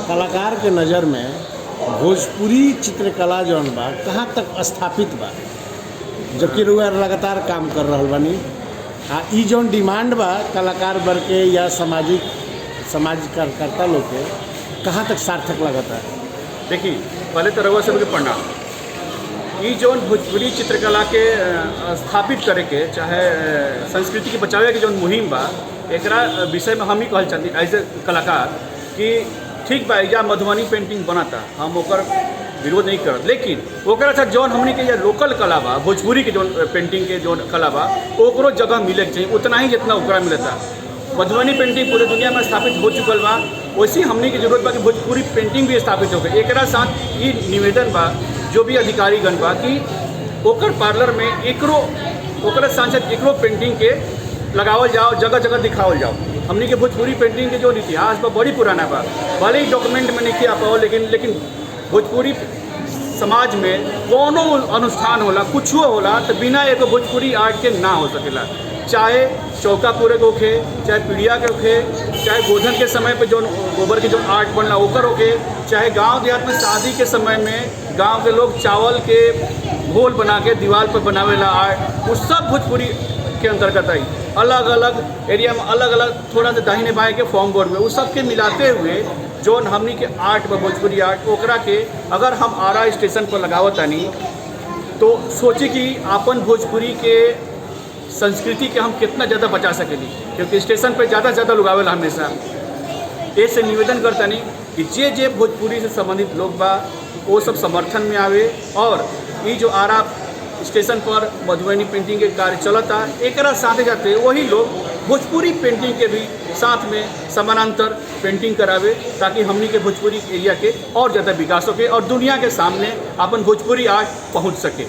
कलाकार के नज़र में भोजपुरी चित्रकला जौन बा कहाँ तक स्थापित बा, जबकि रउआ लगातार काम कर रहल बानी। ई जौन डिमांड बा कलाकार वर्ग के या समाज कार्यकर्ता लोग के कहाँ तक सार्थक लगता है? देखिए, पहले तो रउआ सबके प्रणाम। ई जौन भोजपुरी चित्रकला के स्थापित करे के चाहे संस्कृति के बचावे के जौन मुहिम बा, एकरा विषय में हम ही कहल चाहती एज ए कलाकार कि ठीक बा, या मधुबनी पेंटिंग बनाता, हम ओकर विरोध नहीं करत, लेकिन ओकरा साथ जौन हमनी के लोकल कला बा, भोजपुरी के जौन पेंटिंग के जौन कला बा, ओकरो जगह मिले के चाहिए उतना ही जितना ओकरा मिलता। मधुबनी पेंटिंग पूरे दुनिया में स्थापित हो चुकल बा, वैसे हमनी की जरूरत बा कि भोजपुरी पेंटिंग भी स्थापित हो गई। एकरा साथ ये निवेदन बा जो भी अधिकारीगण बा कि ओकर पार्लर में ओकरा सांसद एकरो पेंटिंग के लगावल जाओ, जगह जगह दिखावल जाओ। हमनी के भोजपुरी पेंटिंग के जो इतिहास बा बड़ी पुराना बा, भले ही डॉक्यूमेंट में नहीं आ पाओ, लेकिन भोजपुरी समाज में कोनो अनुष्ठान होला, कुछ होला तो बिना एगो भोजपुरी आर्ट के ना हो सकेला। चाहे चौका पूरे के होखे, चाहे पीढ़िया के होखे, चाहे गोधन के समय पे जो गोबर के जो आर्ट बनला ओकर होखे, चाहे गांव देहात में शादी के समय में गांव के लोग चावल के घोल बना के दीवार पर बनावेला आर्ट, वो सब भोजपुरी के अंतर्गत आई। अलग अलग एरिया में अलग अलग थोड़ा सा दाहिने बाएँ के फॉर्म बोर्ड में, उस सब के मिलाते हुए जौन हमनी के आर्ट व भोजपुरी आर्ट ओकरा के अगर हम आरा स्टेशन पर लगावतानी तो सोचे कि आपन भोजपुरी के संस्कृति के हम कितना ज़्यादा बचा सकेली, क्योंकि स्टेशन पर ज़्यादा से ज़्यादा लोग आवेला हमेशा। ऐसे निवेदन करतानी कि जे भोजपुरी से संबंधित लोग बा वो सब समर्थन में आवे, और ये जो आरा स्टेशन पर मधुबनी पेंटिंग के कार्य चलता, एकरा साथे जाते वही लोग भोजपुरी पेंटिंग के भी साथ में समानांतर पेंटिंग करावे, ताकि हमनी के भोजपुरी एरिया के और ज़्यादा विकास होके और दुनिया के सामने अपन भोजपुरी आर्ट पहुंच सके।